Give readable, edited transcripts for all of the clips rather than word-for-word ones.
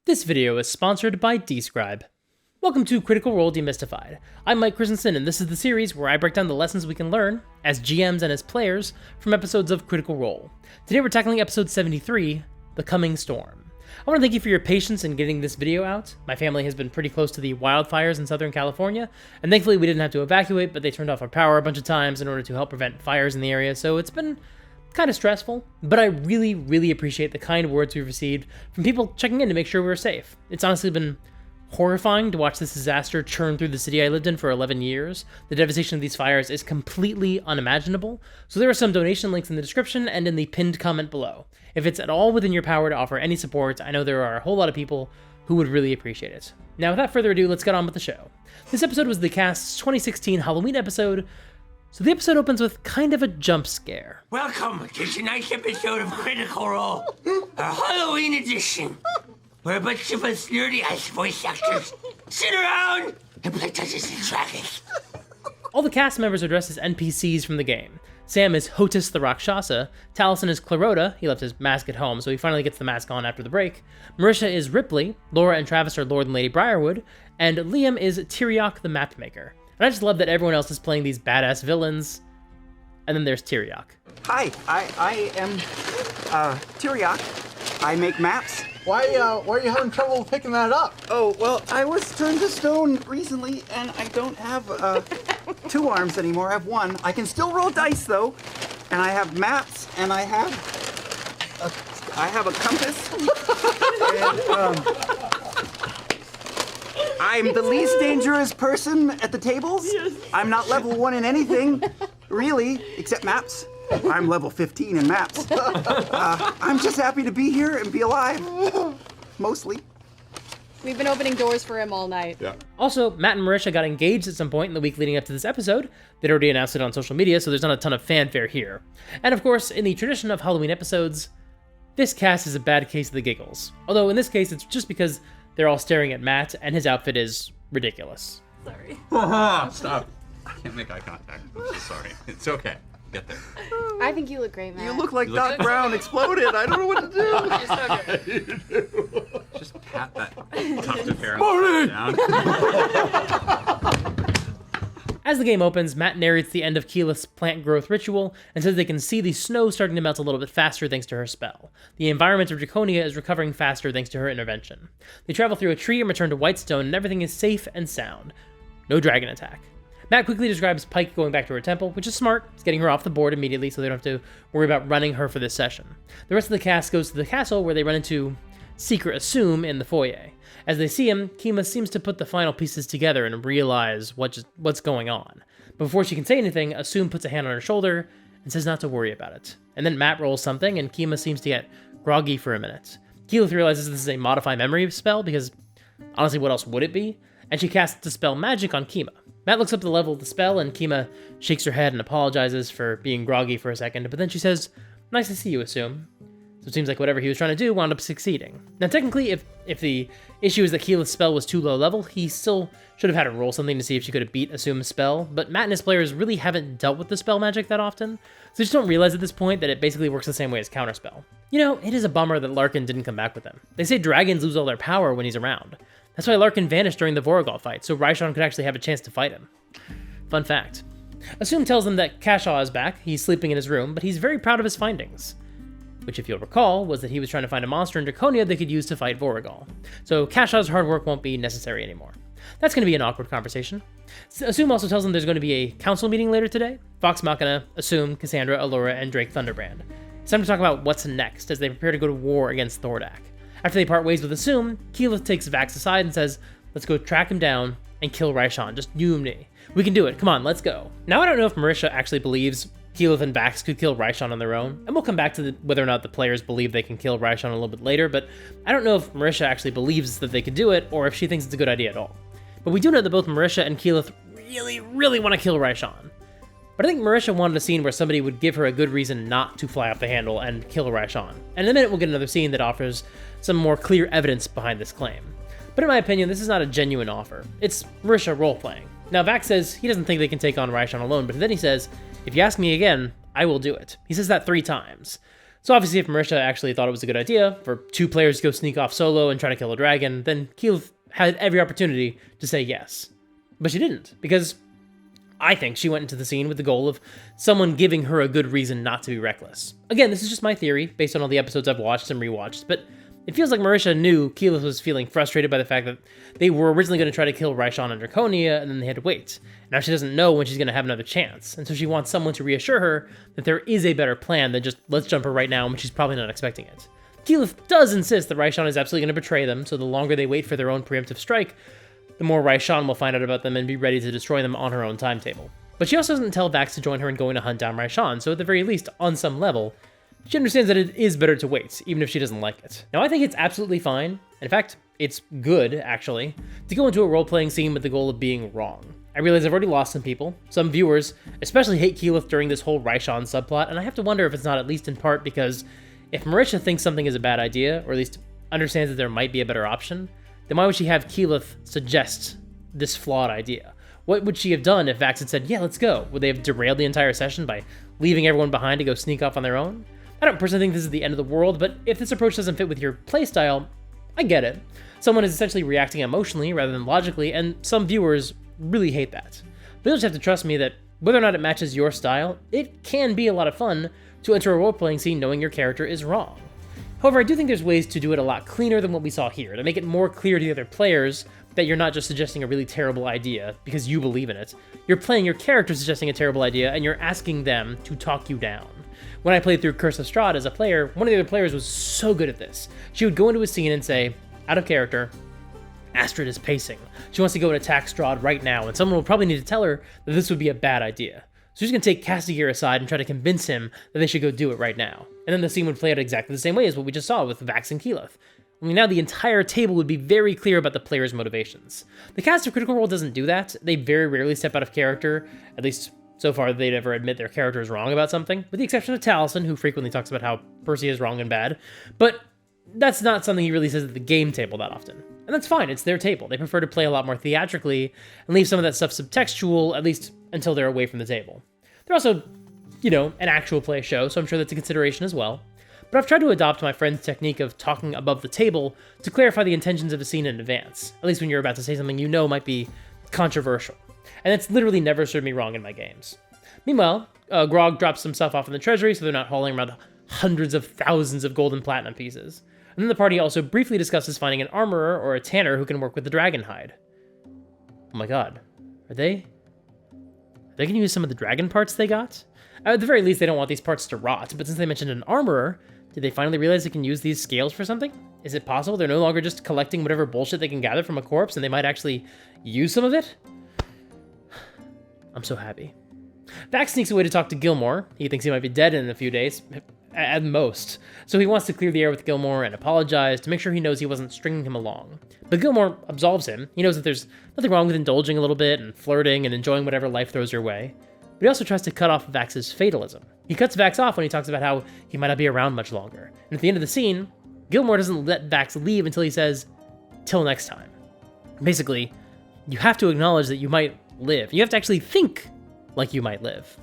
This video is sponsored by Describe. Welcome to Critical Role Demystified. I'm Mike Christensen, and this is the series where I break down the lessons we can learn, as GMs and as players, from episodes of Critical Role. Today we're tackling episode 73, The Coming Storm. I want to thank you for your patience in getting this video out. My family has been pretty close to the wildfires in Southern California, and thankfully we didn't have to evacuate, but they turned off our power a bunch of times in order to help prevent fires in the area, so it's been kind of stressful, but I really appreciate the kind words we've received from people checking in to make sure we're safe. It's honestly been horrifying to watch this disaster churn through the city I lived in for 11 years. The devastation of these fires is completely unimaginable, so there are some donation links in the description and in the pinned comment below. If it's at all within your power to offer any support, I know there are a whole lot of people who would really appreciate it. Now without further ado, let's get on with the show. This episode was the cast's 2016 Halloween episode, so the episode opens with kind of a jump scare. Welcome to tonight's episode of Critical Role, our Halloween edition, where a bunch of us nerdy-ass voice actors sit around and play Dungeons and Dragons. All the cast members are dressed as NPCs from the game. Sam is Hotus the Rakshasa, Taliesin is Clarota, he left his mask at home, so he finally gets the mask on after the break. Marisha is Ripley, Laura and Travis are Lord and Lady Briarwood, and Liam is Tyriok the Mapmaker. And I just love that everyone else is playing these badass villains. And then there's Tyriok. Hi, I am Tyriok. I make maps. Why are you having trouble picking that up? Oh, well, I was turned to stone recently, and I don't have two arms anymore. I have one. I can still roll dice, though. And I have maps, and I have a compass. And, I'm the least dangerous person at the tables. Yes. I'm not level 1 in anything, really, except maps. I'm level 15 in maps. I'm just happy to be here and be alive, mostly. We've been opening doors for him all night. Yeah. Also, Matt and Marisha got engaged at some point in the week leading up to this episode. They'd already announced it on social media, so there's not a ton of fanfare here. And of course, in the tradition of Halloween episodes, this cast is a bad case of the giggles. Although in this case, it's just because they're all staring at Matt, and his outfit is ridiculous. Sorry. Stop. I can't make eye contact. I'm so sorry. It's okay. Get there. I think you look great, Matt. You look like Doc Brown exploded. I don't know what to do. Just pat that tuft of hair down. As the game opens, Matt narrates the end of Keyleth's plant growth ritual and says they can see the snow starting to melt a little bit faster thanks to her spell. The environment of Draconia is recovering faster thanks to her intervention. They travel through a tree and return to Whitestone, and everything is safe and sound. No dragon attack. Matt quickly describes Pike going back to her temple, which is smart. It's getting her off the board immediately so they don't have to worry about running her for this session. The rest of the cast goes to the castle where they run into Secret Asum in the foyer. As they see him, Kima seems to put the final pieces together and realize what's going on. But before she can say anything, Asum puts a hand on her shoulder and says not to worry about it. And then Matt rolls something, and Kima seems to get groggy for a minute. Keyleth realizes this is a modify memory spell, because honestly, what else would it be? And she casts Dispel Magic on Kima. Matt looks up the level of the spell, and Kima shakes her head and apologizes for being groggy for a second, but then she says, "Nice to see you, Asum." So it seems like whatever he was trying to do wound up succeeding. Now technically, if the issue is that Keyleth's spell was too low level, he still should have had her roll something to see if she could have beat Asum's spell, but Matt and his players really haven't dealt with the spell magic that often, so they just don't realize at this point that it basically works the same way as Counterspell. You know, it is a bummer that Larkin didn't come back with them. They say dragons lose all their power when he's around. That's why Larkin vanished during the Vorugal fight, so Raishan could actually have a chance to fight him. Fun fact. Asum tells them that Kashaw is back, he's sleeping in his room, but he's very proud of his findings. Which, if you'll recall, was that he was trying to find a monster in Draconia they could use to fight Vorugal. So Kashaw's hard work won't be necessary anymore. That's going to be an awkward conversation. Asum also tells them there's going to be a council meeting later today. Vox Machina, Asum, Cassandra, Allura, and Drake Thunderbrand. It's time to talk about what's next as they prepare to go to war against Thordak. After they part ways with Asum, Keyleth takes Vax aside and says, "Let's go track him down and kill Raishan, just you and me. We can do it, come on, let's go." Now I don't know if Marisha actually believes Keyleth and Vax could kill Raishan on their own, and we'll come back to whether or not the players believe they can kill Raishan a little bit later, but I don't know if Marisha actually believes that they could do it, or if she thinks it's a good idea at all. But we do know that both Marisha and Keyleth really want to kill Raishan. But I think Marisha wanted a scene where somebody would give her a good reason not to fly off the handle and kill Raishan. And in a minute we'll get another scene that offers some more clear evidence behind this claim. But in my opinion, this is not a genuine offer. It's Marisha role-playing. Now Vax says he doesn't think they can take on Raishan alone, but then he says, "If you ask me again, I will do it." He says that 3 times. So obviously if Marisha actually thought it was a good idea for 2 players to go sneak off solo and try to kill a dragon, then Keyleth had every opportunity to say yes. But she didn't, because I think she went into the scene with the goal of someone giving her a good reason not to be reckless. Again, this is just my theory, based on all the episodes I've watched and rewatched, but it feels like Marisha knew Keyleth was feeling frustrated by the fact that they were originally going to try to kill Raishan and Draconia, and then they had to wait. Now she doesn't know when she's going to have another chance, and so she wants someone to reassure her that there is a better plan than just, let's jump her right now when she's probably not expecting it. Keyleth does insist that Raishan is absolutely going to betray them, so the longer they wait for their own preemptive strike, the more Raishan will find out about them and be ready to destroy them on her own timetable. But she also doesn't tell Vax to join her in going to hunt down Raishan, so at the very least, on some level, she understands that it is better to wait, even if she doesn't like it. Now, I think it's absolutely fine. In fact, it's good, actually, to go into a role-playing scene with the goal of being wrong. I realize I've already lost some people. Some viewers especially hate Keyleth during this whole Raishan subplot, and I have to wonder if it's not at least in part because if Marisha thinks something is a bad idea, or at least understands that there might be a better option, then why would she have Keyleth suggest this flawed idea? What would she have done if Vax had said, yeah, let's go? Would they have derailed the entire session by leaving everyone behind to go sneak off on their own? I don't personally think this is the end of the world, but if this approach doesn't fit with your playstyle, I get it. Someone is essentially reacting emotionally rather than logically, and some viewers really hate that. But you'll just have to trust me that whether or not it matches your style, it can be a lot of fun to enter a role-playing scene knowing your character is wrong. However, I do think there's ways to do it a lot cleaner than what we saw here, to make it more clear to the other players that you're not just suggesting a really terrible idea because you believe in it. You're playing your character suggesting a terrible idea, and you're asking them to talk you down. When I played through Curse of Strahd as a player, one of the other players was so good at this. She would go into a scene and say, out of character, Astrid is pacing. She wants to go and attack Strahd right now, and someone will probably need to tell her that this would be a bad idea. So she's going to take Castigir aside and try to convince him that they should go do it right now. And then the scene would play out exactly the same way as what we just saw with Vax and Keyleth. Only now the entire table would be very clear about the player's motivations. The cast of Critical Role doesn't do that. They very rarely step out of character, at least so far they'd ever admit their character is wrong about something, with the exception of Taliesin, who frequently talks about how Percy is wrong and bad. But that's not something he really says at the game table that often. And that's fine, it's their table. They prefer to play a lot more theatrically and leave some of that stuff subtextual, at least until they're away from the table. They're also, an actual play show, so I'm sure that's a consideration as well. But I've tried to adopt my friend's technique of talking above the table to clarify the intentions of a scene in advance, at least when you're about to say something you know might be controversial. And it's literally never served me wrong in my games. Meanwhile, Grog drops some stuff off in the treasury so they're not hauling around hundreds of thousands of gold and platinum pieces. And then the party also briefly discusses finding an armorer or a tanner who can work with the dragon hide. Oh my god, are they going to use some of the dragon parts they got? At the very least, they don't want these parts to rot, but since they mentioned an armorer, did they finally realize they can use these scales for something? Is it possible they're no longer just collecting whatever bullshit they can gather from a corpse and they might actually use some of it? I'm so happy. Vax sneaks away to talk to Gilmore. He thinks he might be dead in a few days, at most. So he wants to clear the air with Gilmore and apologize to make sure he knows he wasn't stringing him along. But Gilmore absolves him. He knows that there's nothing wrong with indulging a little bit and flirting and enjoying whatever life throws your way. But he also tries to cut off Vax's fatalism. He cuts Vax off when he talks about how he might not be around much longer. And at the end of the scene, Gilmore doesn't let Vax leave until he says, "Till next time." Basically, you have to acknowledge that you might live. You have to actually think like you might live.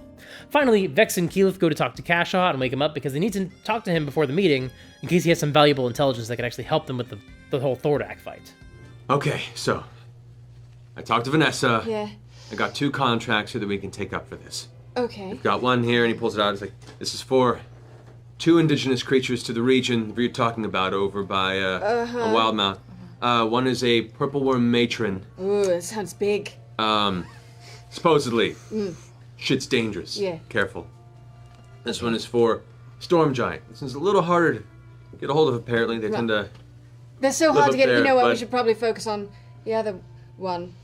Finally, Vex and Keyleth go to talk to Kashaw and wake him up because they need to talk to him before the meeting in case he has some valuable intelligence that can actually help them with the whole Thordak fight. Okay, so I talked to Vanessa. Yeah. I got 2 contracts here that we can take up for this. Okay. I've got one here, and he pulls it out. He's like, this is for 2 indigenous creatures to the region that you're talking about over by on Wildmouth. One is a purple worm matron. Ooh, that sounds big. Supposedly. Shit's dangerous. Yeah. Careful. This one is for Storm Giant. This one's a little harder to get a hold of, apparently. They tend to... They're so live hard up to get. there, You know what? We but- should probably focus on the other one.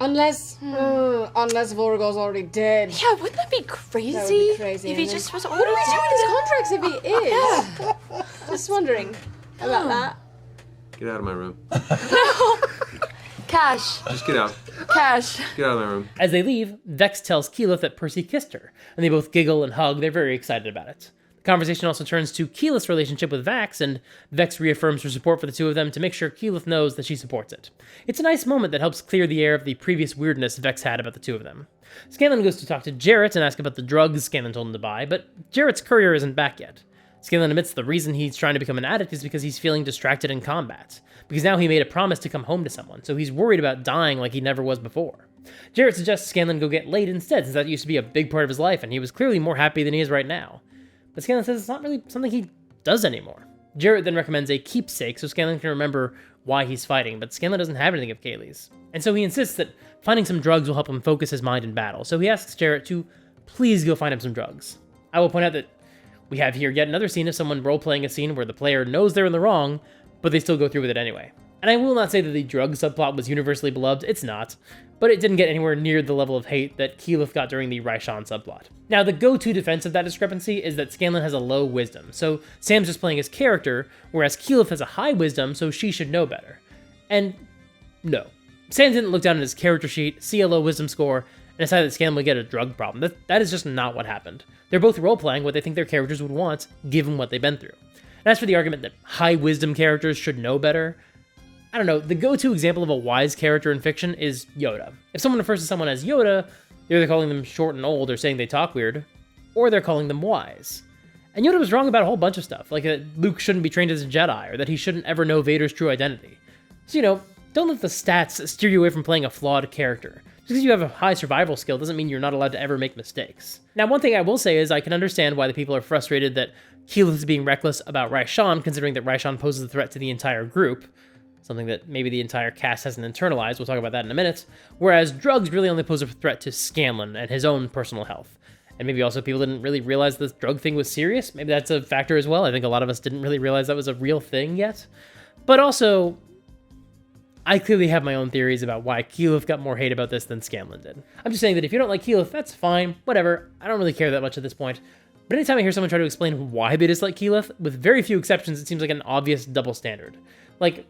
Unless Vorugal's already dead. Yeah, wouldn't that be crazy? That would be crazy. If he And just was what do we do with his contracts if he is? Just wondering about that. Get out of my room. Cash. Just get out. Cash. Get out of my room. As they leave, Vex tells Keyleth that Percy kissed her, and they both giggle and hug. They're very excited about it. The conversation also turns to Keyleth's relationship with Vax, and Vex reaffirms her support for the two of them to make sure Keyleth knows that she supports it. It's a nice moment that helps clear the air of the previous weirdness Vex had about the two of them. Scanlan goes to talk to Jarrett and ask about the drugs Scanlan told him to buy, but Jarrett's courier isn't back yet. Scanlan admits the reason he's trying to become an addict is because he's feeling distracted in combat, because now he made a promise to come home to someone, so he's worried about dying like he never was before. Jarrett suggests Scanlan go get laid instead, since that used to be a big part of his life, and he was clearly more happy than he is right now. But Scanlan says it's not really something he does anymore. Jarrett then recommends a keepsake so Scanlan can remember why he's fighting, but Scanlan doesn't have anything of Kaylee's. And so he insists that finding some drugs will help him focus his mind in battle, so he asks Jarrett to please go find him some drugs. I will point out that we have here yet another scene of someone role-playing a scene where the player knows they're in the wrong, but they still go through with it anyway. And I will not say that the drug subplot was universally beloved, it's not, but it didn't get anywhere near the level of hate that Keyleth got during the Raishan subplot. Now, the go-to defense of that discrepancy is that Scanlan has a low wisdom, so Sam's just playing his character, whereas Keyleth has a high wisdom, so she should know better. And no. Sam didn't look down at his character sheet, see a low wisdom score, and decide that Scanlan would get a drug problem. That is just not what happened. They're both role-playing what they think their characters would want, given what they've been through. And as for the argument that high wisdom characters should know better, I don't know, the go-to example of a wise character in fiction is Yoda. If someone refers to someone as Yoda, they're either calling them short and old or saying they talk weird, or they're calling them wise. And Yoda was wrong about a whole bunch of stuff, like that Luke shouldn't be trained as a Jedi, or that he shouldn't ever know Vader's true identity. So, don't let the stats steer you away from playing a flawed character. Just because you have a high survival skill doesn't mean you're not allowed to ever make mistakes. Now, one thing I will say is I can understand why the people are frustrated that Keyleth is being reckless about Raishan, considering that Raishan poses a threat to the entire group, something that maybe the entire cast hasn't internalized, we'll talk about that in a minute, whereas drugs really only pose a threat to Scanlan and his own personal health. And maybe also people didn't really realize this drug thing was serious, maybe that's a factor as well. I think a lot of us didn't really realize that was a real thing yet. But also, I clearly have my own theories about why Keyleth got more hate about this than Scanlan did. I'm just saying that if you don't like Keyleth, that's fine, whatever, I don't really care that much at this point. But anytime I hear someone try to explain why they dislike Keyleth, with very few exceptions, it seems like an obvious double standard. Like,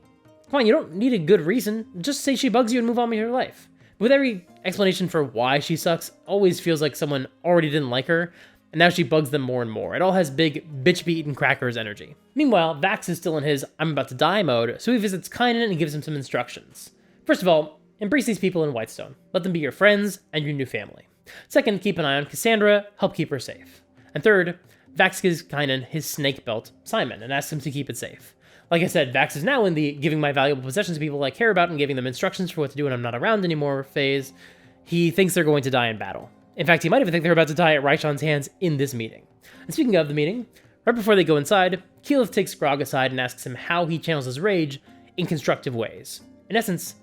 come on, you don't need a good reason, just say she bugs you and move on with your life. With every explanation for why she sucks, always feels like someone already didn't like her, and now she bugs them more and more. It all has big bitch-be-eaten crackers energy. Meanwhile, Vax is still in his I'm about to die mode, so he visits Kynan and gives him some instructions. First of all, embrace these people in Whitestone. Let them be your friends and your new family. Second, keep an eye on Cassandra, help keep her safe. And third, Vax gives Kynan his snake belt, Simon, and asks him to keep it safe. Like I said, Vax is now in the giving my valuable possessions to people I care about and giving them instructions for what to do when I'm not around anymore phase. He thinks they're going to die in battle. In fact, he might even think they're about to die at Raishan's hands in this meeting. And speaking of the meeting, right before they go inside, Keyleth takes Grog aside and asks him how he channels his rage in constructive ways. In essence,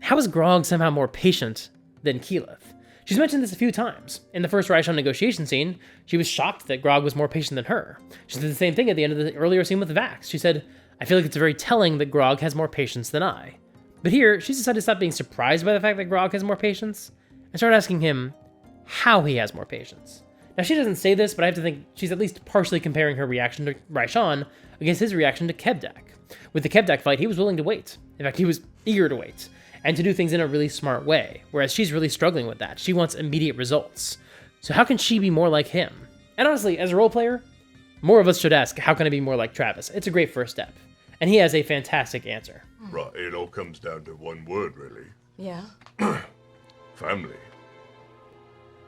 how is Grog somehow more patient than Keyleth? She's mentioned this a few times. In the first Raishan negotiation scene, she was shocked that Grog was more patient than her. She did the same thing at the end of the earlier scene with Vax. She said, I feel like it's very telling that Grog has more patience than I. But here, she's decided to stop being surprised by the fact that Grog has more patience, and start asking him how he has more patience. Now, she doesn't say this, but I have to think she's at least partially comparing her reaction to Raishan against his reaction to Kevdak. With the Kevdak fight, he was willing to wait. In fact, he was eager to wait, and to do things in a really smart way, whereas she's really struggling with that. She wants immediate results. So how can she be more like him? And honestly, as a role player, more of us should ask, how can I be more like Travis? It's a great first step. And he has a fantastic answer. Right, it all comes down to one word, really. Yeah. Family.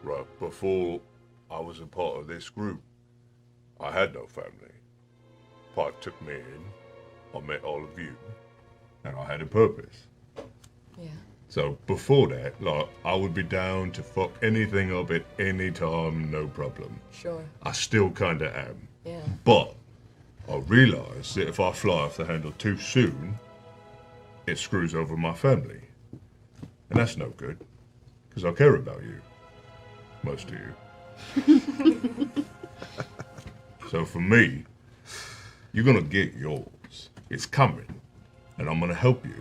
Right, before I was a part of this group, I had no family. Pyre took me in, I met all of you, and I had a purpose. Yeah. So before that, like, I would be down to fuck anything up at any time, no problem. Sure. I still kinda am. Yeah. But I realised that if I fly off the handle too soon, it screws over my family. And that's no good, because I care about you. Most of you. So for me, you're gonna get yours. It's coming. And I'm gonna help you,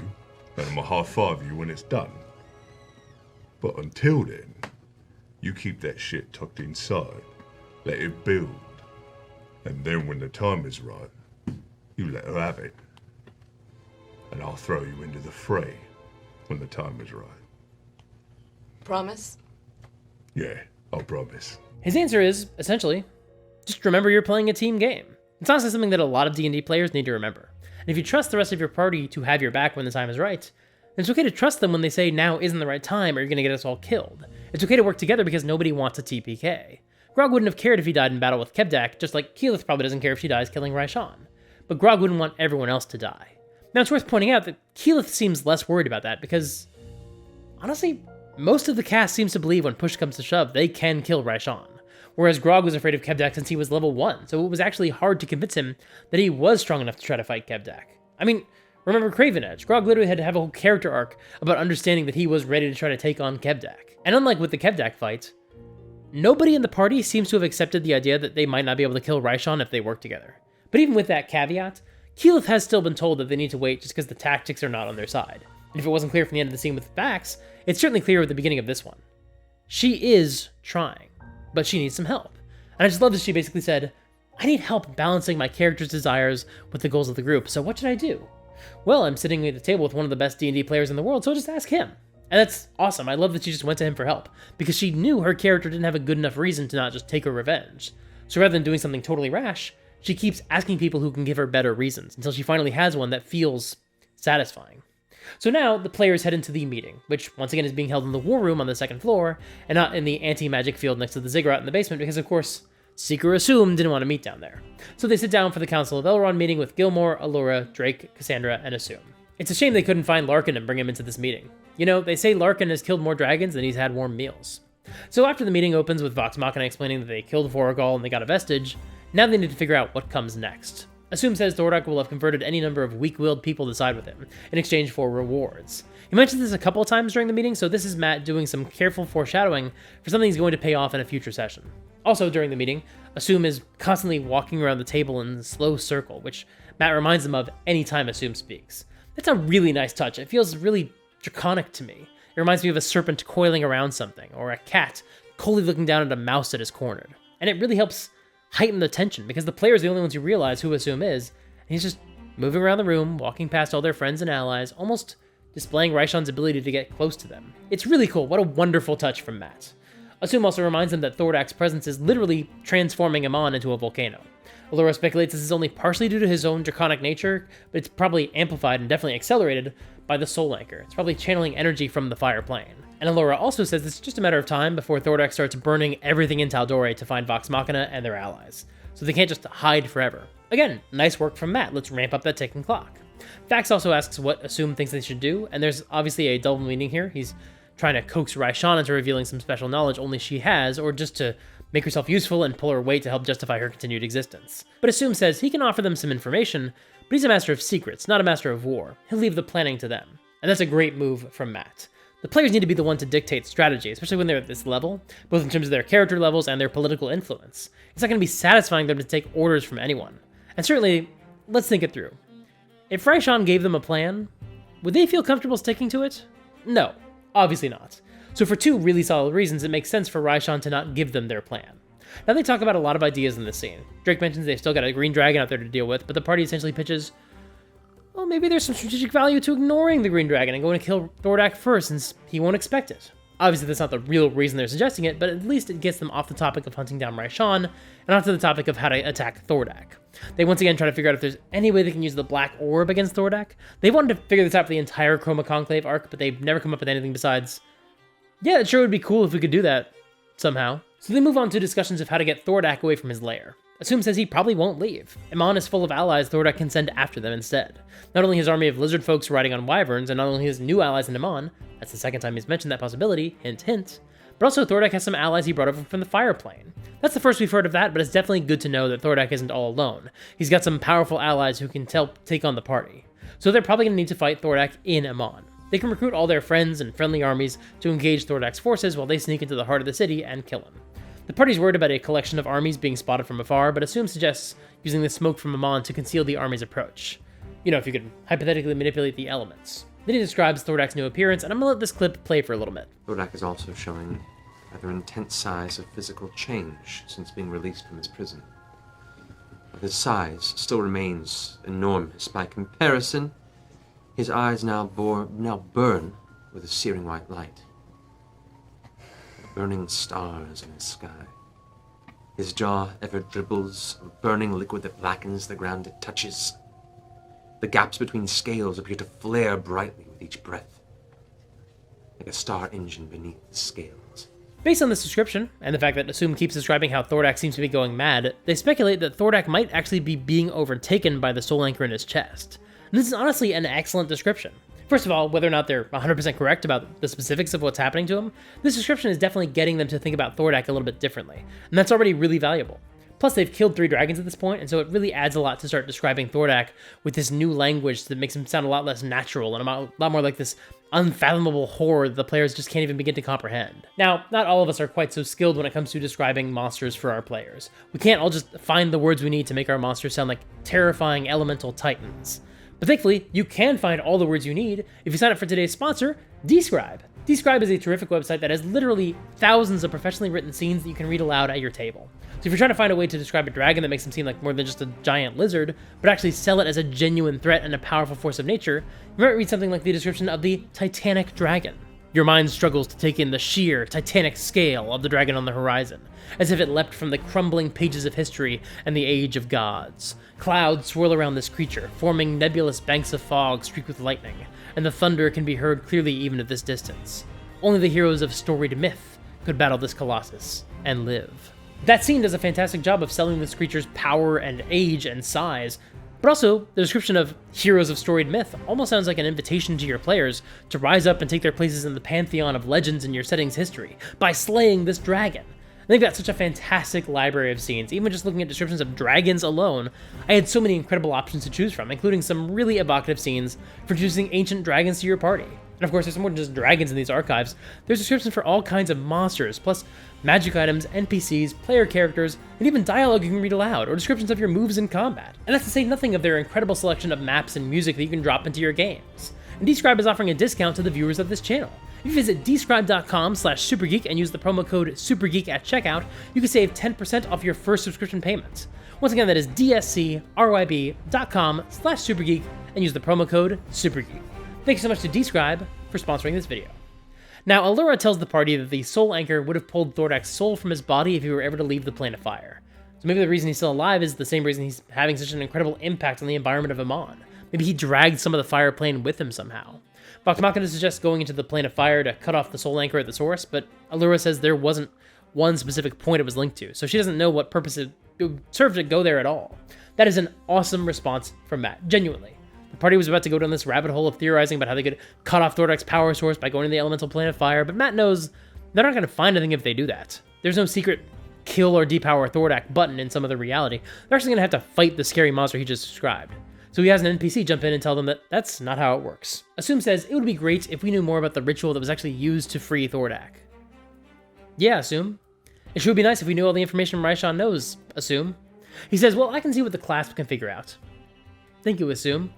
and I'm gonna high-five you when it's done. But until then, you keep that shit tucked inside. Let it build. And then when the time is right, you let her have it. And I'll throw you into the fray when the time is right. Promise? Yeah, I'll promise. His answer is, essentially, just remember you're playing a team game. It's honestly something that a lot of D&D players need to remember. And if you trust the rest of your party to have your back when the time is right, then it's okay to trust them when they say now isn't the right time or you're going to get us all killed. It's okay to work together because nobody wants a TPK. Grog wouldn't have cared if he died in battle with Kevdak, just like Keyleth probably doesn't care if she dies killing Raishan. But Grog wouldn't want everyone else to die. Now it's worth pointing out that Keyleth seems less worried about that because, honestly, most of the cast seems to believe when push comes to shove, they can kill Raishan. Whereas Grog was afraid of Kevdak since he was level 1, so it was actually hard to convince him that he was strong enough to try to fight Kevdak. I mean, remember Craven Edge? Grog literally had to have a whole character arc about understanding that he was ready to try to take on Kevdak. And unlike with the Kevdak fight, nobody in the party seems to have accepted the idea that they might not be able to kill Raishan if they work together. But even with that caveat, Keyleth has still been told that they need to wait just because the tactics are not on their side. And if it wasn't clear from the end of the scene with Vax, it's certainly clear at the beginning of this one. She is trying, but she needs some help. And I just love that she basically said, I need help balancing my character's desires with the goals of the group, so what should I do? Well, I'm sitting at the table with one of the best D&D players in the world, so I'll just ask him. And that's awesome. I love that she just went to him for help, because she knew her character didn't have a good enough reason to not just take her revenge. So rather than doing something totally rash, she keeps asking people who can give her better reasons, until she finally has one that feels satisfying. So now, the players head into the meeting, which once again is being held in the war room on the second floor, and not in the anti-magic field next to the ziggurat in the basement, because of course, Seeker Asum didn't want to meet down there. So they sit down for the Council of Elrond meeting with Gilmore, Allura, Drake, Cassandra, and Asum. It's a shame they couldn't find Larkin and bring him into this meeting. You know, they say Larkin has killed more dragons than he's had warm meals. So after the meeting opens with Vox Machina explaining that they killed Vorugal and they got a vestige, now they need to figure out what comes next. Asum says Thordak will have converted any number of weak-willed people to side with him, in exchange for rewards. He mentions this a couple of times during the meeting, so this is Matt doing some careful foreshadowing for something he's going to pay off in a future session. Also, during the meeting, Asum is constantly walking around the table in a slow circle, which Matt reminds him of anytime Asum speaks. That's a really nice touch. It feels really draconic to me. It reminds me of a serpent coiling around something, or a cat coldly looking down at a mouse that is cornered. And it really helps heighten the tension, because the players are the only ones who realize who Asum is, and he's just moving around the room, walking past all their friends and allies, almost displaying Raishan's ability to get close to them. It's really cool. What a wonderful touch from Matt. Asum also reminds them that Thordak's presence is literally transforming Amon into a volcano. Allura speculates this is only partially due to his own draconic nature, but it's probably amplified and definitely accelerated by the Soul Anchor. It's probably channeling energy from the Fire Plane. And Allura also says it's just a matter of time before Thordak starts burning everything in Tal'Dorei to find Vox Machina and their allies. So they can't just hide forever. Again, nice work from Matt. Let's ramp up that ticking clock. Vax also asks what Asum thinks they should do, and there's obviously a double meaning here. He's trying to coax Raishan into revealing some special knowledge only she has, or just to make herself useful and pull her weight to help justify her continued existence. But Asum says he can offer them some information, but he's a master of secrets, not a master of war. He'll leave the planning to them. And that's a great move from Matt. The players need to be the one to dictate strategy, especially when they're at this level, both in terms of their character levels and their political influence. It's not going to be satisfying them to take orders from anyone. And certainly, let's think it through. If Raishan gave them a plan, would they feel comfortable sticking to it? No, obviously not. So for two really solid reasons, it makes sense for Raishan to not give them their plan. Now they talk about a lot of ideas in this scene. Drake mentions they've still got a green dragon out there to deal with, but the party essentially pitches, well, maybe there's some strategic value to ignoring the green dragon and going to kill Thordak first since he won't expect it. Obviously that's not the real reason they're suggesting it, but at least it gets them off the topic of hunting down Raishan and onto the topic of how to attack Thordak. They once again try to figure out if there's any way they can use the Black Orb against Thordak. They've wanted to figure this out for the entire Chroma Conclave arc, but they've never come up with anything besides, yeah, it sure would be cool if we could do that somehow. So they move on to discussions of how to get Thordak away from his lair. Asum says he probably won't leave. Amon is full of allies Thordak can send after them instead. Not only his army of lizard folks riding on wyverns, and not only his new allies in Amon, that's the second time he's mentioned that possibility, hint hint, but also Thordak has some allies he brought over from the Fire Plane. That's the first we've heard of that, but it's definitely good to know that Thordak isn't all alone. He's got some powerful allies who can help take on the party. So they're probably going to need to fight Thordak in Amon. They can recruit all their friends and friendly armies to engage Thordak's forces while they sneak into the heart of the city and kill him. The party's worried about a collection of armies being spotted from afar, but Asum suggests using the smoke from Amon to conceal the army's approach. You know, if you could hypothetically manipulate the elements. Then he describes Thordak's new appearance, and I'm gonna let this clip play for a little bit. Thordak is also showing rather intense signs of physical change since being released from his prison. But his size still remains enormous. By comparison, his eyes now burn with a searing white light. Burning stars in the sky. His jaw ever dribbles a burning liquid that blackens the ground it touches. The gaps between scales appear to flare brightly with each breath, like a star engine beneath the scales. Based on this description, and the fact that Asum keeps describing how Thordak seems to be going mad, they speculate that Thordak might actually be being overtaken by the soul anchor in his chest. And this is honestly an excellent description. First of all, whether or not they're 100% correct about the specifics of what's happening to him, this description is definitely getting them to think about Thordak a little bit differently, and that's already really valuable. Plus, they've killed 3 dragons at this point, and so it really adds a lot to start describing Thordak with this new language that makes him sound a lot less natural and a lot more like this unfathomable horror that the players just can't even begin to comprehend. Now, not all of us are quite so skilled when it comes to describing monsters for our players. We can't all just find the words we need to make our monsters sound like terrifying elemental titans. But thankfully, you can find all the words you need if you sign up for today's sponsor, Describe. Describe is a terrific website that has literally thousands of professionally written scenes that you can read aloud at your table. So if you're trying to find a way to describe a dragon that makes him seem like more than just a giant lizard, but actually sell it as a genuine threat and a powerful force of nature, you might read something like the description of the Titanic Dragon. Your mind struggles to take in the sheer, titanic scale of the dragon on the horizon, as if it leapt from the crumbling pages of history and the age of gods. Clouds swirl around this creature, forming nebulous banks of fog streaked with lightning, and the thunder can be heard clearly even at this distance. Only the heroes of storied myth could battle this colossus and live. That scene does a fantastic job of selling this creature's power and age and size, but also the description of heroes of storied myth almost sounds like an invitation to your players to rise up and take their places in the pantheon of legends in your setting's history by slaying this dragon. They've got such a fantastic library of scenes. Even just looking at descriptions of dragons alone, I had so many incredible options to choose from, including some really evocative scenes for introducing ancient dragons to your party. And of course, there's more than just dragons in these archives. There's descriptions for all kinds of monsters, plus magic items, NPCs, player characters, and even dialogue you can read aloud, or descriptions of your moves in combat. And that's to say nothing of their incredible selection of maps and music that you can drop into your games. And Describe is offering a discount to the viewers of this channel. If you visit describe.com/supergeek and use the promo code SUPERGEEK at checkout, you can save 10% off your first subscription payment. Once again, that is dscryb.com/supergeek and use the promo code SUPERGEEK. Thank you so much to Describe for sponsoring this video. Now, Allura tells the party that the soul anchor would have pulled Thordak's soul from his body if he were ever to leave the plane of fire. So maybe the reason he's still alive is the same reason he's having such an incredible impact on the environment of Amon. Maybe he dragged some of the fire plane with him somehow. Vox Machina suggests going into the plane of fire to cut off the soul anchor at the source, but Allura says there wasn't one specific point it was linked to, so she doesn't know what purpose it would serve to go there at all. That is an awesome response from Matt, genuinely. The party was about to go down this rabbit hole of theorizing about how they could cut off Thordak's power source by going to the elemental plane of fire, but Matt knows they're not going to find anything if they do that. There's no secret kill or depower Thordak button in some other reality. They're actually going to have to fight the scary monster he just described. So he has an NPC jump in and tell them that that's not how it works. Asum says it would be great if we knew more about the ritual that was actually used to free Thordak. Yeah, Asum. It sure would be nice if we knew all the information Raishan knows, Asum. He says, well, I can see what the clasp can figure out. Thank you, Asum.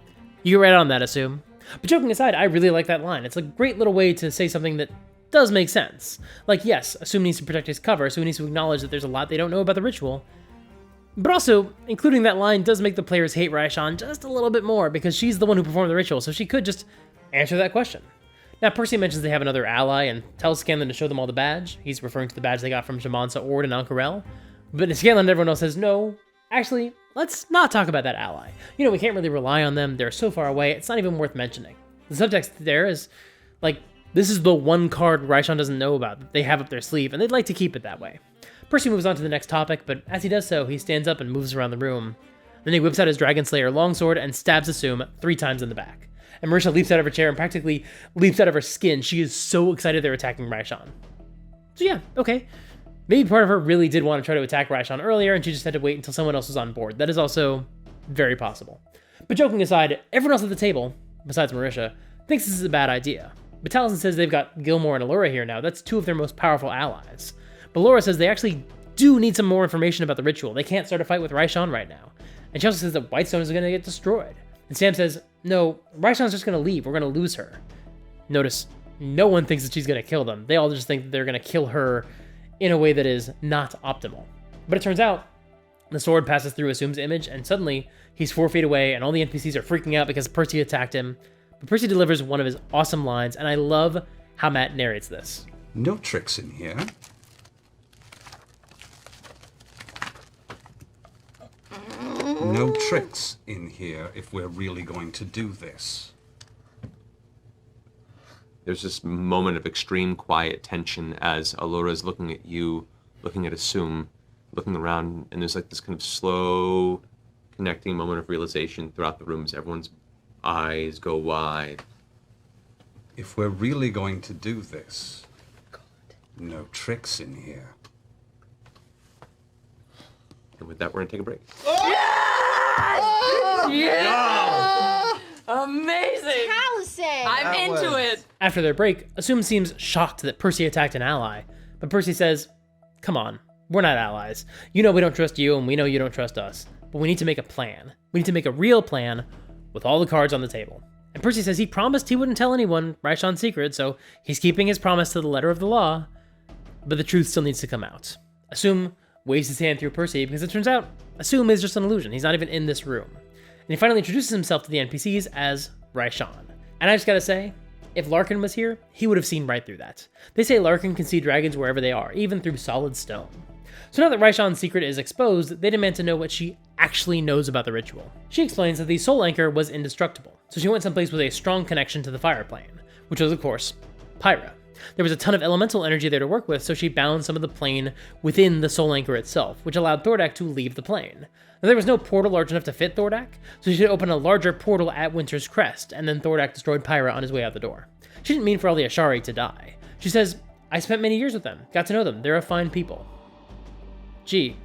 You're right on that, Asum. But joking aside, I really like that line. It's a great little way to say something that does make sense. Like, yes, Asum needs to protect his cover, so he needs to acknowledge that there's a lot they don't know about the ritual. But also, including that line does make the players hate Raishan just a little bit more, because she's the one who performed the ritual, so she could just answer that question. Now, Percy mentions they have another ally and tells Scanlan to show them all the badge. He's referring to the badge they got from Shamansa, Ord, and Ankarel. But Scanlan and everyone else says, no, actually, let's not talk about that ally. You know, we can't really rely on them. They're so far away, it's not even worth mentioning. The subtext there is, like, this is the one card Raishan doesn't know about that they have up their sleeve, and they'd like to keep it that way. Percy moves on to the next topic, but as he does so, he stands up and moves around the room. Then he whips out his Dragon Slayer longsword and stabs Asum 3 times in the back. And Marisha leaps out of her chair and practically leaps out of her skin. She is so excited they're attacking Raishan. So yeah, okay. Maybe part of her really did want to try to attack Raishan earlier, and she just had to wait until someone else was on board. That is also very possible. But joking aside, everyone else at the table, besides Marisha, thinks this is a bad idea. But Taliesin says they've got Gilmore and Allura here now. That's 2 of their most powerful allies. But Laura says they actually do need some more information about the ritual. They can't start a fight with Raishan right now. And she also says that Whitestone is going to get destroyed. And Sam says, no, Raishan's just going to leave. We're going to lose her. Notice, no one thinks that she's going to kill them. They all just think that they're going to kill her in a way that is not optimal. But it turns out, the sword passes through Asum's image, and suddenly he's 4 feet away, and all the NPCs are freaking out because Percy attacked him. But Percy delivers one of his awesome lines, and I love how Matt narrates this. No tricks in here. No tricks in here if we're really going to do this. There's this moment of extreme quiet tension as Alora's looking at you, looking at Asum, looking around, and there's like this kind of slow connecting moment of realization throughout the room as everyone's eyes go wide. If we're really going to do this, no tricks in here. And with that, we're gonna take a break. Yeah! Amazing! Palisade! I'm into it! After their break, Asum seems shocked that Percy attacked an ally, but Percy says, come on, we're not allies. You know we don't trust you, and we know you don't trust us, but we need to make a plan. We need to make a real plan with all the cards on the table. And Percy says he promised he wouldn't tell anyone Raishan's secret, so he's keeping his promise to the letter of the law, but the truth still needs to come out. Asum waves his hand through Percy because it turns out Asum is just an illusion. He's not even in this room. And he finally introduces himself to the NPCs as Raishan. And I just gotta say, if Larkin was here, he would have seen right through that. They say Larkin can see dragons wherever they are, even through solid stone. So now that Raishan's secret is exposed, they demand to know what she actually knows about the ritual. She explains that the soul anchor was indestructible, so she went someplace with a strong connection to the fire plane, which was, of course, Pyre. There was a ton of elemental energy there to work with, so she bound some of the plane within the soul anchor itself, which allowed Thordak to leave the plane. Now, there was no portal large enough to fit Thordak, so she opened a larger portal at Winter's Crest, and then Thordak destroyed Pyre on his way out the door. She didn't mean for all the Ashari to die. She says, I spent many years with them, got to know them, they're a fine people. Gee,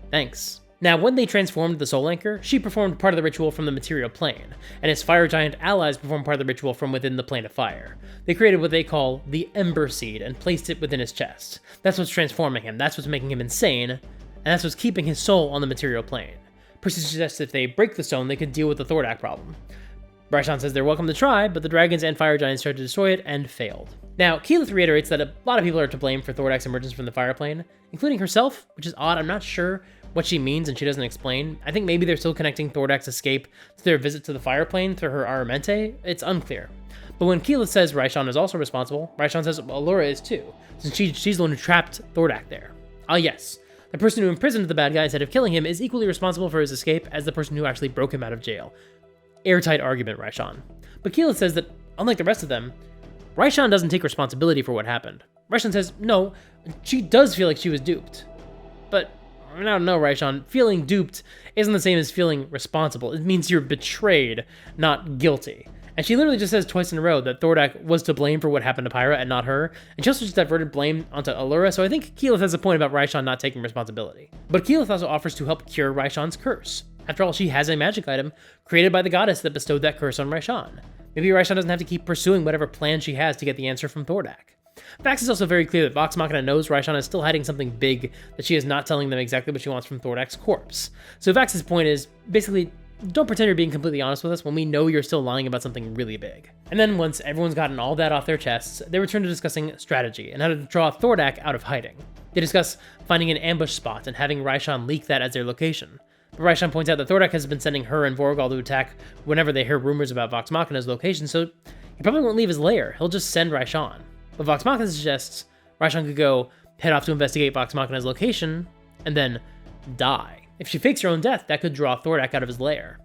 thanks. Now, when they transformed the Soul Anchor, she performed part of the ritual from the material plane, and his fire giant allies performed part of the ritual from within the plane of fire. They created what they call the Ember Seed and placed it within his chest. That's what's transforming him, that's what's making him insane, and that's what's keeping his soul on the material plane. Percy suggests if they break the stone, they could deal with the Thordak problem. Raishan says they're welcome to try, but the dragons and fire giants tried to destroy it and failed. Now, Keyleth reiterates that a lot of people are to blame for Thordak's emergence from the fire plane, including herself, which is odd. I'm not sure what she means and she doesn't explain. I think maybe they're still connecting Thordak's escape to their visit to the fire plane through her Aramente. It's unclear. But when Keyleth says Raishan is also responsible, Raishan says Allura is too, since she's the one who trapped Thordak there. Ah yes, the person who imprisoned the bad guy instead of killing him is equally responsible for his escape as the person who actually broke him out of jail. Airtight argument, Raishan. But Keyleth says that, unlike the rest of them, Raishan doesn't take responsibility for what happened. Raishan says, no, she does feel like she was duped. But, I don't know, Raishan, feeling duped isn't the same as feeling responsible. It means you're betrayed, not guilty. And she literally just says twice in a row that Thordak was to blame for what happened to Pyre and not her, and she also just diverted blame onto Allura, so I think Keyleth has a point about Raishan not taking responsibility. But Keyleth also offers to help cure Raishan's curse. After all, she has a magic item created by the goddess that bestowed that curse on Raishan. Maybe Raishan doesn't have to keep pursuing whatever plan she has to get the answer from Thordak. Vax is also very clear that Vox Machina knows Raishan is still hiding something big that she is not telling them exactly what she wants from Thordak's corpse. So Vax's point is, basically, don't pretend you're being completely honest with us when we know you're still lying about something really big. And then once everyone's gotten all that off their chests, they return to discussing strategy and how to draw Thordak out of hiding. They discuss finding an ambush spot and having Raishan leak that as their location. But Raishan points out that Thordak has been sending her and Vorugal to attack whenever they hear rumors about Vox Machina's location, so he probably won't leave his lair. He'll just send Raishan. But Vox Machina suggests Raishan could go head off to investigate Vox Machina's location and then die. If she fakes her own death, that could draw Thordak out of his lair.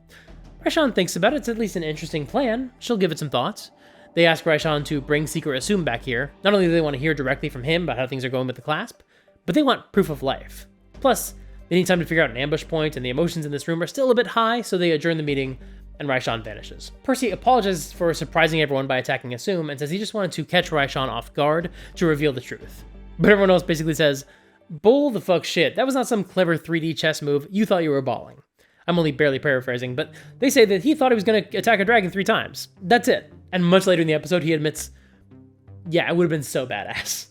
Raishan thinks about it. It's at least an interesting plan. She'll give it some thought. They ask Raishan to bring Secret Asum back here. Not only do they want to hear directly from him about how things are going with the clasp, but they want proof of life. Plus, they need time to figure out an ambush point, and the emotions in this room are still a bit high, so they adjourn the meeting, and Raishan vanishes. Percy apologizes for surprising everyone by attacking Asum, and says he just wanted to catch Raishan off guard to reveal the truth. But everyone else basically says, bull the fuck shit, that was not some clever 3D chess move, you thought you were balling. I'm only barely paraphrasing, but they say that he thought he was going to attack a dragon 3 times. That's it. And much later in the episode, he admits, yeah, it would have been so badass.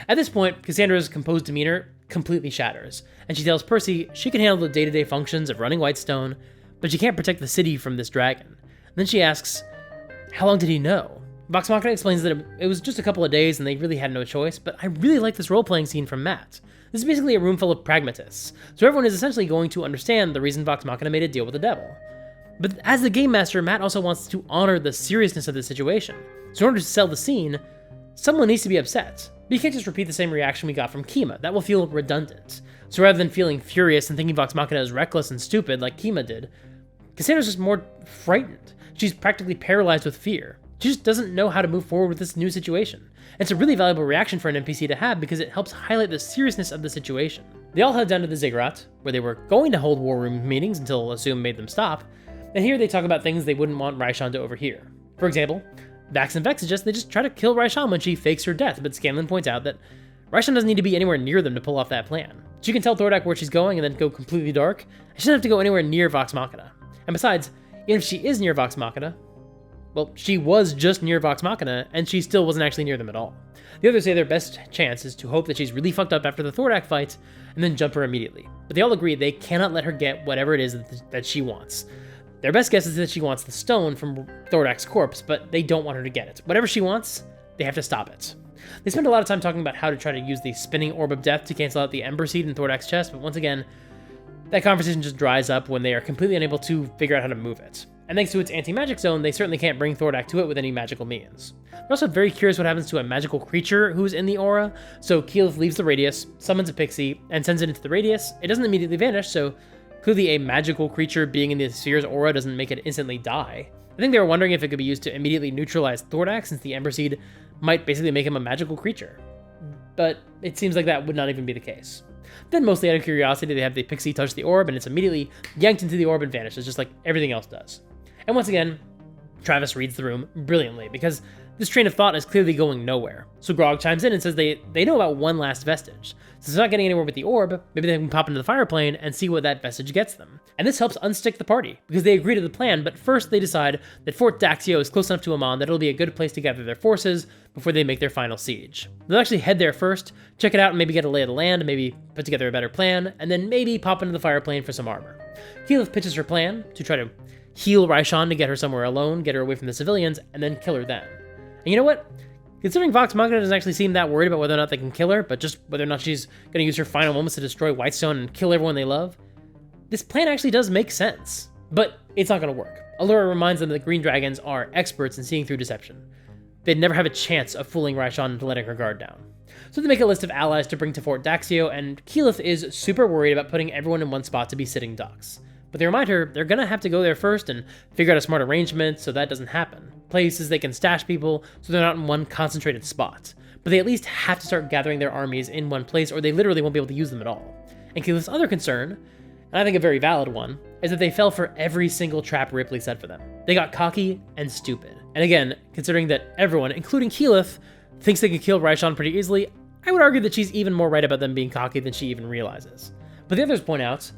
At this point, Cassandra's composed demeanor completely shatters, and she tells Percy she can handle the day-to-day functions of running Whitestone, but she can't protect the city from this dragon. And then she asks, how long did he know? Vox Machina explains that it was just a couple of days and they really had no choice, but I really like this role-playing scene from Matt. This is basically a room full of pragmatists, so everyone is essentially going to understand the reason Vox Machina made a deal with the devil. But as the game master, Matt also wants to honor the seriousness of the situation. So in order to sell the scene, someone needs to be upset. But you can't just repeat the same reaction we got from Kima. That will feel redundant. So rather than feeling furious and thinking Vox Machina is reckless and stupid like Kima did, Cassandra's just more frightened. She's practically paralyzed with fear. She just doesn't know how to move forward with this new situation. It's a really valuable reaction for an NPC to have because it helps highlight the seriousness of the situation. They all head down to the Ziggurat, where they were going to hold war room meetings until Asum made them stop, and here they talk about things they wouldn't want Raishan to overhear. For example, Vax and Vex suggest they just try to kill Raishan when she fakes her death, but Scanlan points out that Raishan doesn't need to be anywhere near them to pull off that plan. She can tell Thordak where she's going and then go completely dark, and she doesn't have to go anywhere near Vox Machina. And besides, even if she is near Vox Machina, well, she was just near Vox Machina, and she still wasn't actually near them at all. The others say their best chance is to hope that she's really fucked up after the Thordak fight, and then jump her immediately. But they all agree they cannot let her get whatever it is that she wants. Their best guess is that she wants the stone from Thordak's corpse, but they don't want her to get it. Whatever she wants, they have to stop it. They spend a lot of time talking about how to try to use the spinning orb of death to cancel out the Ember Seed in Thordak's chest, but once again, that conversation just dries up when they are completely unable to figure out how to move it. And thanks to its anti-magic zone, they certainly can't bring Thordak to it with any magical means. They're also very curious what happens to a magical creature who's in the aura, so Keyleth leaves the radius, summons a pixie, and sends it into the radius. It doesn't immediately vanish, so clearly a magical creature being in the sphere's aura doesn't make it instantly die. I think they were wondering if it could be used to immediately neutralize Thordak, since the Ember Seed might basically make him a magical creature. But it seems like that would not even be the case. Then, mostly out of curiosity, they have the pixie touch the orb, and it's immediately yanked into the orb and vanishes, just like everything else does. And once again, Travis reads the room brilliantly, because this train of thought is clearly going nowhere. So Grog chimes in and says they know about one last vestige. Since they're not getting anywhere with the orb, maybe they can pop into the fire plane and see what that vestige gets them. And this helps unstick the party, because they agree to the plan, but first they decide that Fort Daxio is close enough to Amon that it'll be a good place to gather their forces before they make their final siege. They'll actually head there first, check it out and maybe get a lay of the land, maybe put together a better plan, and then maybe pop into the fire plane for some armor. Keyleth pitches her plan to try to heal Raishan to get her somewhere alone, get her away from the civilians, and then kill her then. And you know what? Considering Vox Machina doesn't actually seem that worried about whether or not they can kill her, but just whether or not she's going to use her final moments to destroy Whitestone and kill everyone they love, this plan actually does make sense. But it's not going to work. Allura reminds them that green dragons are experts in seeing through deception. They'd never have a chance of fooling Raishan into letting her guard down. So they make a list of allies to bring to Fort Daxio, and Keyleth is super worried about putting everyone in one spot to be sitting ducks. But they remind her they're going to have to go there first and figure out a smart arrangement so that doesn't happen. Places they can stash people so they're not in one concentrated spot. But they at least have to start gathering their armies in one place or they literally won't be able to use them at all. And Keyleth's other concern, and I think a very valid one, is that they fell for every single trap Ripley set for them. They got cocky and stupid. And again, considering that everyone, including Keyleth, thinks they can kill Raishan pretty easily, I would argue that she's even more right about them being cocky than she even realizes. But the others point out,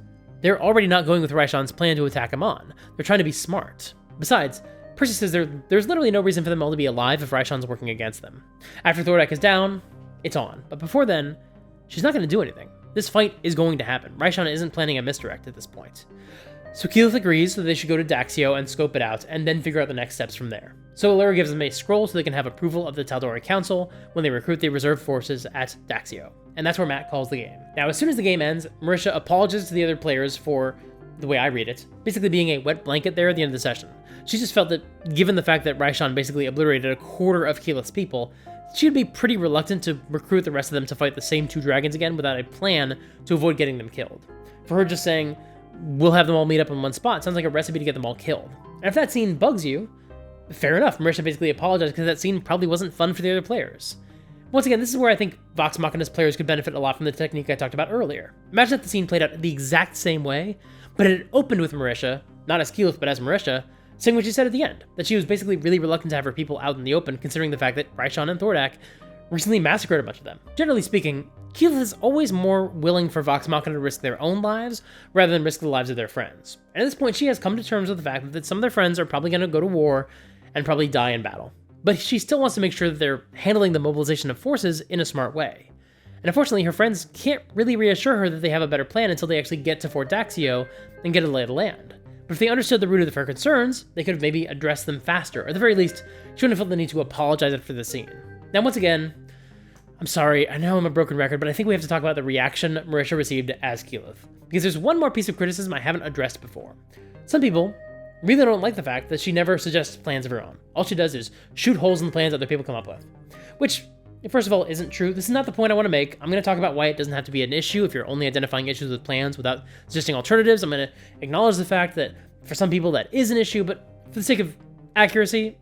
they're already not going with Raishan's plan to attack Amon. They're trying to be smart. Besides, Percy says there's literally no reason for them all to be alive if Raishan's working against them. After Thordak is down, it's on. But before then, she's not going to do anything. This fight is going to happen. Raishan isn't planning a misdirect at this point. So Keyleth agrees that they should go to Daxio and scope it out, and then figure out the next steps from there. So Allura gives them a scroll so they can have approval of the Tal'Dorei Council when they recruit the reserve forces at Daxio. And that's where Matt calls the game. Now, as soon as the game ends, Marisha apologizes to the other players for, the way I read it, basically being a wet blanket there at the end of the session. She just felt that, given the fact that Raishan basically obliterated a quarter of Keyleth's people, she would be pretty reluctant to recruit the rest of them to fight the same two dragons again without a plan to avoid getting them killed. For her just saying, we'll have them all meet up in one spot, sounds like a recipe to get them all killed. And if that scene bugs you, fair enough, Marisha basically apologized because that scene probably wasn't fun for the other players. Once again, this is where I think Vox Machina's players could benefit a lot from the technique I talked about earlier. Imagine if the scene played out the exact same way, but it opened with Marisha, not as Keyleth, but as Marisha, saying what she said at the end, that she was basically really reluctant to have her people out in the open, considering the fact that Raishan and Thordak recently massacred a bunch of them. Generally speaking, Keyleth is always more willing for Vox Machina to risk their own lives, rather than risk the lives of their friends. And at this point, she has come to terms with the fact that some of their friends are probably going to go to war and probably die in battle. But she still wants to make sure that they're handling the mobilization of forces in a smart way. And unfortunately, her friends can't really reassure her that they have a better plan until they actually get to Fort Daxio and get a lay of the land. But if they understood the root of her concerns, they could have maybe addressed them faster. Or at the very least, she wouldn't have felt the need to apologize after the scene. Now, once again, I'm sorry, I know I'm a broken record, but I think we have to talk about the reaction Marisha received as Keyleth. Because there's one more piece of criticism I haven't addressed before. Some people really don't like the fact that she never suggests plans of her own. All she does is shoot holes in the plans other people come up with. Which, first of all, isn't true. This is not the point I want to make. I'm going to talk about why it doesn't have to be an issue if you're only identifying issues with plans without suggesting alternatives. I'm going to acknowledge the fact that for some people that is an issue, but for the sake of accuracy,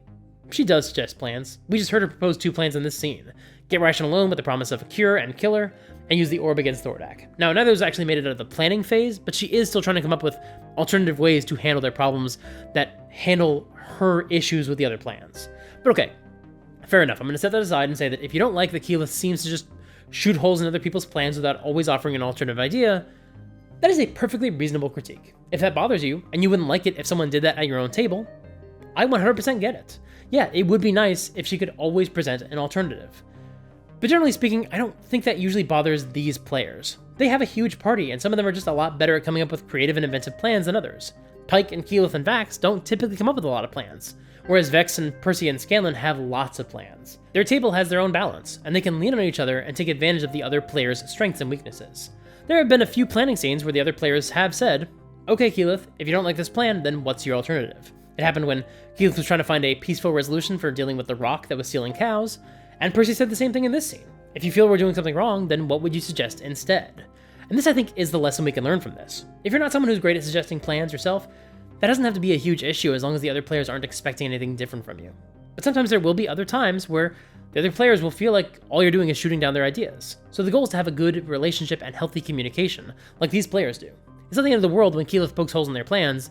She does suggest plans. We just heard her propose 2 plans in this scene. Get Raishan alone with the promise of a cure and kill her, and use the orb against Thordak. Now, neither has actually made it out of the planning phase, but she is still trying to come up with alternative ways to handle their problems that handle her issues with the other plans. But okay, fair enough. I'm going to set that aside and say that if you don't like that Keyleth seems to just shoot holes in other people's plans without always offering an alternative idea, that is a perfectly reasonable critique. If that bothers you, and you wouldn't like it if someone did that at your own table, I 100% get it. Yeah, it would be nice if she could always present an alternative. But generally speaking, I don't think that usually bothers these players. They have a huge party, and some of them are just a lot better at coming up with creative and inventive plans than others. Pike and Keyleth and Vax don't typically come up with a lot of plans, whereas Vex and Percy and Scanlan have lots of plans. Their table has their own balance, and they can lean on each other and take advantage of the other players' strengths and weaknesses. There have been a few planning scenes where the other players have said, okay Keyleth, if you don't like this plan, then what's your alternative? It happened when Keyleth was trying to find a peaceful resolution for dealing with the rock that was stealing cows, and Percy said the same thing in this scene. If you feel we're doing something wrong, then what would you suggest instead? And this, I think, is the lesson we can learn from this. If you're not someone who's great at suggesting plans yourself, that doesn't have to be a huge issue as long as the other players aren't expecting anything different from you. But sometimes there will be other times where the other players will feel like all you're doing is shooting down their ideas. So the goal is to have a good relationship and healthy communication, like these players do. It's not the end of the world when Keyleth pokes holes in their plans,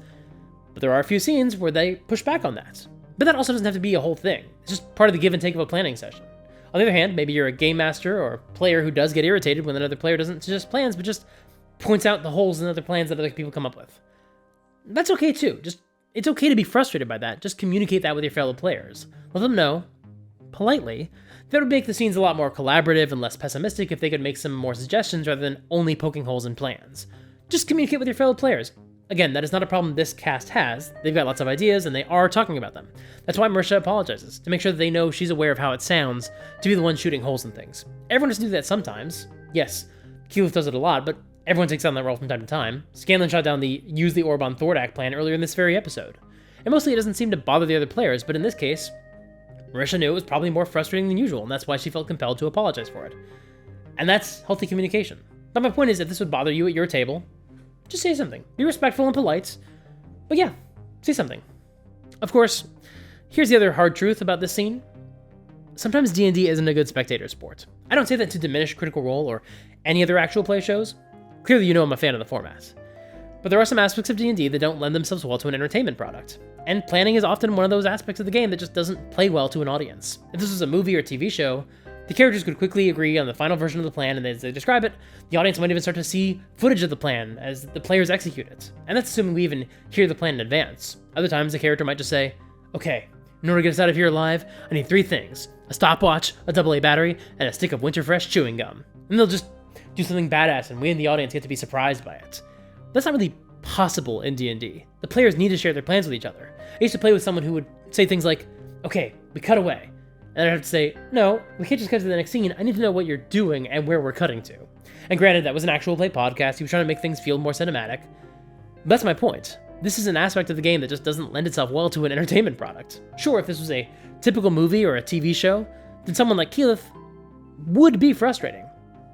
but there are a few scenes where they push back on that. But that also doesn't have to be a whole thing. It's just part of the give and take of a planning session. On the other hand, maybe you're a game master or a player who does get irritated when another player doesn't suggest plans, but just points out the holes in other plans that other people come up with. That's okay too. It's okay to be frustrated by that. Just communicate that with your fellow players. Let them know, politely, that would make the scenes a lot more collaborative and less pessimistic if they could make some more suggestions rather than only poking holes in plans. Just communicate with your fellow players. Again, that is not a problem this cast has. They've got lots of ideas, and they are talking about them. That's why Marisha apologizes, to make sure that they know she's aware of how it sounds to be the one shooting holes in things. Everyone has to do that sometimes. Yes, Keyleth does it a lot, but everyone takes on that role from time to time. Scanlan shot down the use the orb on Thordak plan earlier in this very episode. And mostly it doesn't seem to bother the other players, but in this case, Marisha knew it was probably more frustrating than usual, and that's why she felt compelled to apologize for it. And that's healthy communication. But my point is, if this would bother you at your table, just say something. Be respectful and polite. But yeah, say something. Of course, here's the other hard truth about this scene. Sometimes D&D isn't a good spectator sport. I don't say that to diminish Critical Role or any other actual play shows. Clearly you know I'm a fan of the format. But there are some aspects of D&D that don't lend themselves well to an entertainment product. And planning is often one of those aspects of the game that just doesn't play well to an audience. If this was a movie or TV show, the characters could quickly agree on the final version of the plan, and as they describe it, the audience might even start to see footage of the plan as the players execute it. And that's assuming we even hear the plan in advance. Other times, the character might just say, okay, in order to get us out of here alive, I need 3 things. A stopwatch, a AA battery, and a stick of Winterfresh chewing gum. And they'll just do something badass, and we in the audience get to be surprised by it. That's not really possible in D&D. The players need to share their plans with each other. I used to play with someone who would say things like, okay, we cut away. And I'd have to say, no, we can't just cut to the next scene. I need to know what you're doing and where we're cutting to. And granted, that was an actual play podcast. He was trying to make things feel more cinematic. But that's my point. This is an aspect of the game that just doesn't lend itself well to an entertainment product. Sure, if this was a typical movie or a TV show, then someone like Keyleth would be frustrating.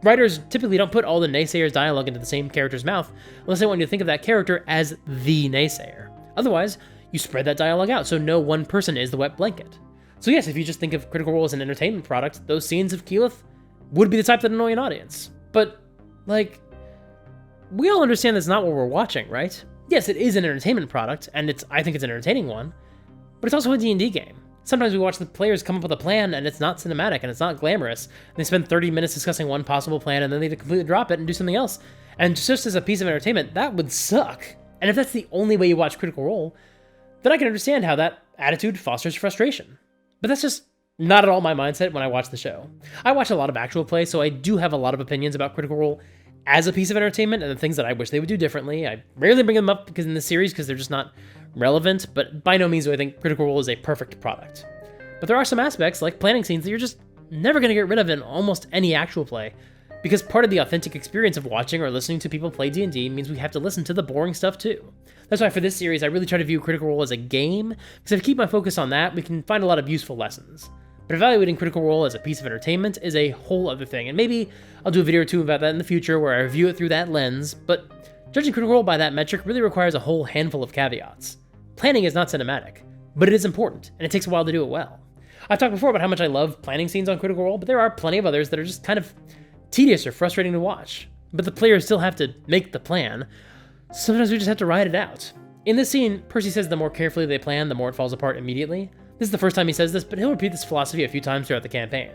Writers typically don't put all the naysayers' dialogue into the same character's mouth unless they want you to think of that character as the naysayer. Otherwise, you spread that dialogue out so no one person is the wet blanket. So yes, if you just think of Critical Role as an entertainment product, those scenes of Keyleth would be the type that annoy an audience. But, like, we all understand that's not what we're watching, right? Yes, it is an entertainment product, and I think it's an entertaining one, but it's also a D&D game. Sometimes we watch the players come up with a plan, and it's not cinematic, and it's not glamorous, and they spend 30 minutes discussing one possible plan, and then they completely drop it and do something else. And just as a piece of entertainment, that would suck. And if that's the only way you watch Critical Role, then I can understand how that attitude fosters frustration. But that's just not at all my mindset when I watch the show. I watch a lot of actual play, so I do have a lot of opinions about Critical Role as a piece of entertainment and the things that I wish they would do differently. I rarely bring them up because in this series because they're just not relevant, but by no means do I think Critical Role is a perfect product. But there are some aspects, like planning scenes, that you're just never going to get rid of in almost any actual play, because part of the authentic experience of watching or listening to people play D&D means we have to listen to the boring stuff too. That's why for this series, I really try to view Critical Role as a game, because if I keep my focus on that, we can find a lot of useful lessons. But evaluating Critical Role as a piece of entertainment is a whole other thing, and maybe I'll do a video or two about that in the future where I review it through that lens, but judging Critical Role by that metric really requires a whole handful of caveats. Planning is not cinematic. but it is important, and it takes a while to do it well. I've talked before about how much I love planning scenes on Critical Role, but there are plenty of others that are just kind of tedious or frustrating to watch. But the players still have to make the plan. Sometimes we just have to ride it out. In this scene, Percy says the more carefully they plan, the more it falls apart immediately. This is the first time he says this, but he'll repeat this philosophy a few times throughout the campaign.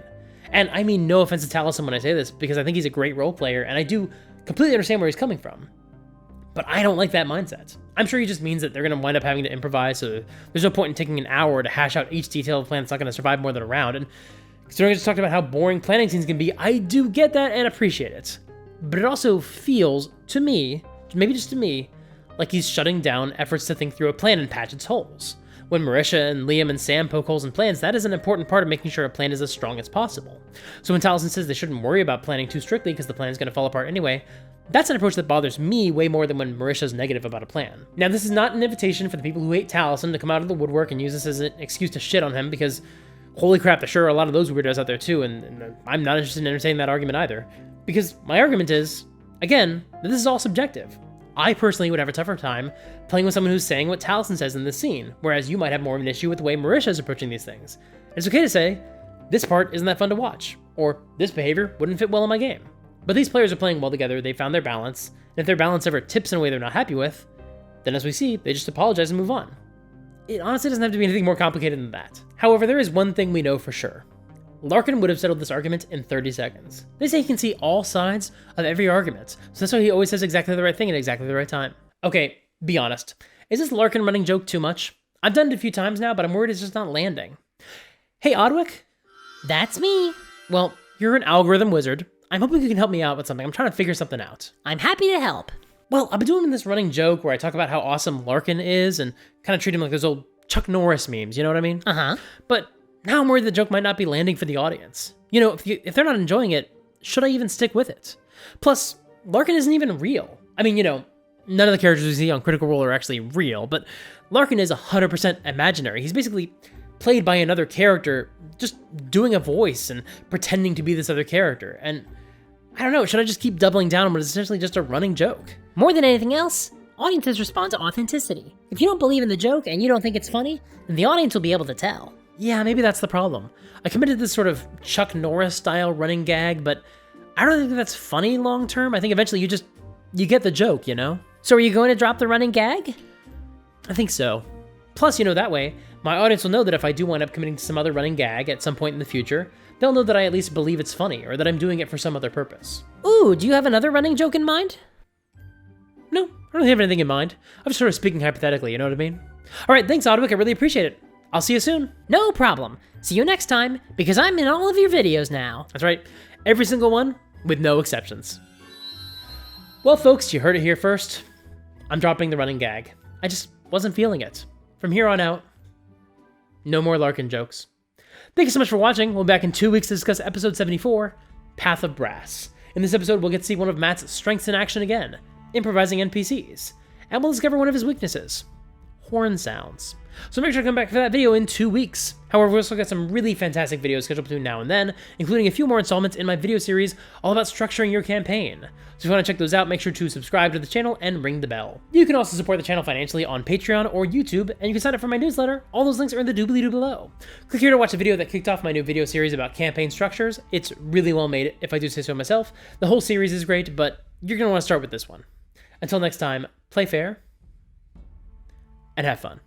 And I mean no offense to Taliesin when I say this, because I think he's a great role player, and I do completely understand where he's coming from. But I don't like that mindset. I'm sure he just means that they're going to wind up having to improvise, so there's no point in taking an hour to hash out each detail of a plan that's not going to survive more than a round. And considering I just talked about how boring planning scenes can be, I do get that and appreciate it. But it also feels, to me, maybe just to me, like he's shutting down efforts to think through a plan and patch its holes. When Marisha and Liam and Sam poke holes in plans, that is an important part of making sure a plan is as strong as possible. So when Taliesin says they shouldn't worry about planning too strictly because the plan is going to fall apart anyway, that's an approach that bothers me way more than when Marisha's negative about a plan. Now, this is not an invitation for the people who hate Taliesin to come out of the woodwork and use this as an excuse to shit on him, because holy crap, there sure are a lot of those weirdos out there too, and I'm not interested in entertaining that argument either. Because my argument is, again, that this is all subjective. I personally would have a tougher time playing with someone who's saying what Taliesin says in this scene, whereas you might have more of an issue with the way Marisha is approaching these things. And it's okay to say, this part isn't that fun to watch, or this behavior wouldn't fit well in my game. But these players are playing well together, they found their balance, and if their balance ever tips in a way they're not happy with, then as we see, they just apologize and move on. It honestly doesn't have to be anything more complicated than that. However, there is one thing we know for sure. Larkin would have settled this argument in 30 seconds. They say he can see all sides of every argument, so that's why he always says exactly the right thing at exactly the right time. Okay, be honest. Is this Larkin running joke too much? I've done it a few times now, but I'm worried it's just not landing. Hey, Odwick? That's me. Well, you're an algorithm wizard. I'm hoping you can help me out with something. I'm trying to figure something out. I'm happy to help. Well, I've been doing this running joke where I talk about how awesome Larkin is and kind of treat him like those old Chuck Norris memes, you know what I mean? Uh-huh. But now I'm worried the joke might not be landing for the audience. You know, if they're not enjoying it, should I even stick with it? Plus, Larkin isn't even real. I mean, you know, none of the characters we see on Critical Role are actually real, but Larkin is 100% imaginary. He's basically played by another character, just doing a voice and pretending to be this other character. And I don't know, should I just keep doubling down on what is essentially just a running joke? More than anything else, audiences respond to authenticity. If you don't believe in the joke and you don't think it's funny, then the audience will be able to tell. Yeah, maybe that's the problem. I committed this sort of Chuck Norris-style running gag, but I don't think that's funny long-term. I think eventually you get the joke, you know? So are you going to drop the running gag? I think so. Plus, you know, that way, my audience will know that if I do wind up committing to some other running gag at some point in the future, they'll know that I at least believe it's funny, or that I'm doing it for some other purpose. Ooh, do you have another running joke in mind? No, I don't really have anything in mind. I'm just sort of speaking hypothetically, you know what I mean? Alright, thanks, Odwick, I really appreciate it. I'll see you soon. No problem. See you next time, because I'm in all of your videos now. That's right. Every single one, with no exceptions. Well, folks, you heard it here first. I'm dropping the running gag. I just wasn't feeling it. From here on out, no more Larkin jokes. Thank you so much for watching. We'll be back in 2 weeks to discuss episode 74, Path of Brass. In this episode, we'll get to see one of Matt's strengths in action again, improvising NPCs. And we'll discover one of his weaknesses, horn sounds. So make sure to come back for that video in 2 weeks. However, we also got some really fantastic videos scheduled between now and then, including a few more installments in my video series all about structuring your campaign. So if you want to check those out, make sure to subscribe to the channel and ring the bell. You can also support the channel financially on Patreon or YouTube, and you can sign up for my newsletter. All those links are in the doobly-doo below. Click here to watch a video that kicked off my new video series about campaign structures. It's really well made, if I do say so myself. The whole series is great, but you're going to want to start with this one. Until next time, play fair and have fun.